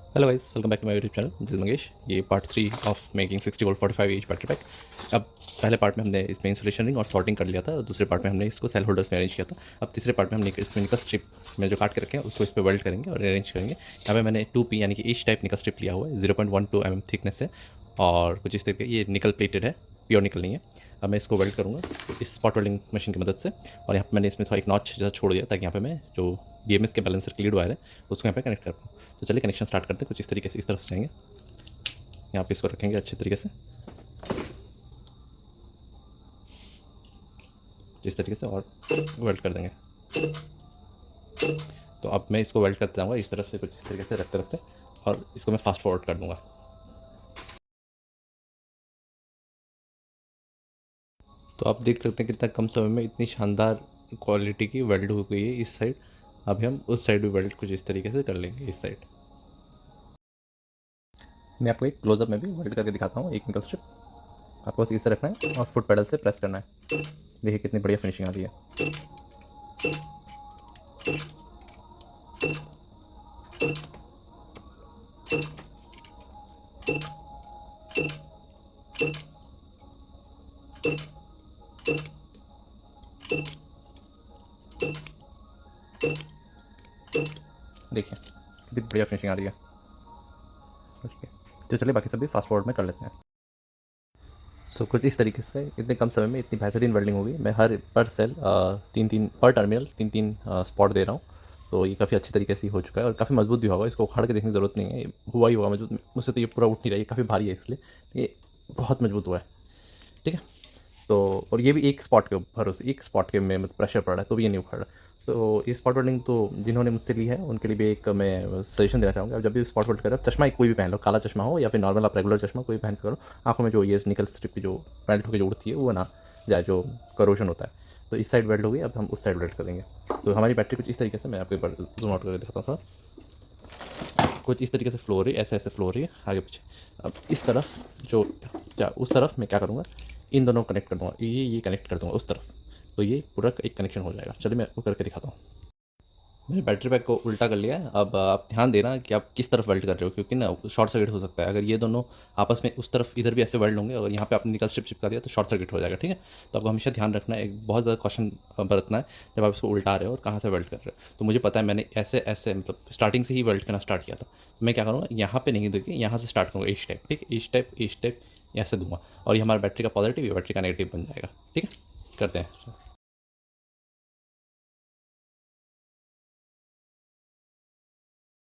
Hello guys, welcome back to my YouTube channel. This is Mangesh. ये part 3 of making 60 volt 45 H battery pack. अब पहले part में हमने इसमें इंसुलेशन रिंग और सॉर्टिंग कर लिया था, और दूसरे पार्ट में हमने इसको सेल होल्डर्स में अरेंज किया था। अब तीसरे पार्ट में हमने इसमें निकल स्ट्रिप में जो काट के रखे हैं उसको इस पर वेल्ड करेंगे और अरेंज करेंगे। यहाँ पे मैंने 2P यानी कि एच टाइप निकल स्ट्रिप लिया हुआ है, 0.12 mm थिकनेस है और कुछ इस तरीके। ये निकल प्लेटेड है, प्योर निकल नहीं है। अब मैं इसको वेल्ड करूँगा इस स्पॉट वेल्डिंग मशीन की मदद से। और यहाँ पर मैंने इसमें थोड़ा एक नॉच जैसा छोड़ दिया ताकि यहाँ पे मैं जो BMS के बैलेंसर की लीड वायर है उसको यहाँ पे कनेक्ट कर पाऊँ। तो चलिए कनेक्शन स्टार्ट करते हैं। कुछ इस तरीके से इस तरफ से जाएंगे, यहाँ पे इसको रखेंगे अच्छे तरीके से इस तरीके से और वेल्ड कर देंगे। तो अब मैं इसको वेल्ड करते जाऊँगा इस तरफ से, कुछ इस तरीके से रखते रखते, और इसको मैं फास्ट फॉरवर्ड कर दूँगा। तो आप देख सकते हैं कितना कम समय में इतनी शानदार क्वालिटी की वेल्ड हो गई है इस साइड। अभी हम उस साइड भी वेल्ड कुछ इस तरीके से कर लेंगे इस साइड। मैं आपको एक क्लोजअप में भी वेल्ड करके दिखाता हूँ। एक निकल स्ट्रिप आपको बस इसे रखना है और फुट पेडल से प्रेस करना है। देखिए कितनी बढ़िया फिनिशिंग आ रही है। देखिए कितनी बढ़िया फिनिशिंग आ रही है। ओके, तो चलिए बाकी सभी फास्ट फॉरवर्ड में कर लेते हैं। सो कुछ इस तरीके से इतने कम समय में इतनी बेहतरीन वेल्डिंग होगी। मैं हर पर सेल तीन तीन पर टर्मिनल तीन तीन स्पॉट दे रहा हूँ। तो ये काफ़ी अच्छी तरीके से हो चुका है और काफ़ी मजबूत भी होगा। इसको उखाड़ के देखने की ज़रूरत नहीं है, ये हुआ ही होगा मजबूत। मुझसे तो ये पूरा उठ नहीं रहा है, काफ़ी भारी है इसलिए ये बहुत मजबूत हुआ है। ठीक है, तो और ये भी एक स्पॉट के भरोसे, एक स्पॉट के में मतलब प्रेशर पड़ रहा है तो भी ये नहीं उखड़ रहा। तो ये स्पॉट वेल्डिंग तो जिन्होंने मुझसे ली है उनके लिए भी एक मैं सजेशन देना चाहूँगा। जब भी स्पॉट वेल्ड करो, चश्मा कोई भी पहन लो, काला चश्मा हो या फिर नॉर्मल आप रेगुलर चश्मा कोई पहन के करो। आँखों में जो ये निकल स्ट्रिप की जो वेल्ड होकर जो उड़ती है वो ना जाए, जो करोशन होता है। तो इस साइड वेल्ड हो गई, अब हम उस साइड वेल्ड करेंगे। तो हमारी बैटरी कुछ इस तरीके से, मैं आपको एक बार जूम आउट करके दिखाता हूँ थोड़ा। कुछ इस तरीके से फ्लो हो रही है, ऐसे ऐसे फ्लो हो रही है आगे पीछे। अब इस तरफ जो क्या उस तरफ मैं क्या करूँगा, इन दोनों को कनेक्ट कर दूँगा, ये कनेक्ट कर दूँगा उस तरफ। तो ये पूरा एक कनेक्शन हो जाएगा। चलिए मैं वो करके दिखाता हूँ। मैंने बैटरी पैक को उल्टा कर लिया है। अब आप ध्यान देना कि आप किस तरफ वेल्ड कर रहे हो, क्योंकि ना शॉर्ट सर्किट हो सकता है। अगर ये दोनों आपस में उस तरफ इधर भी ऐसे वेल्ड होंगे और यहाँ पे आपने निकल स्ट्रिप चिपका दिया तो शॉर्ट सर्किट हो जाएगा। ठीक है, तो आपको हमेशा ध्यान रखना है, एक बहुत ज़्यादा कॉशन बरतना है जब आप इसको उल्टा रहे हो और कहाँ से वेल्ड कर रहे हो। तो मुझे पता है मैंने ऐसे ऐसे मतलब स्टार्टिंग से ही वेल्ड करना स्टार्ट किया था। तो मैं क्या करूँगा, यहाँ पे नहीं देखिए, यहाँ से स्टार्ट करूँगा एच टाइप। ठीक, एच टाइप यहाँ से दूंगा और ये हमारा बैटरी का पॉजिटिव, ये बैटरी का नेगेटिव बन जाएगा। ठीक है, करते हैं।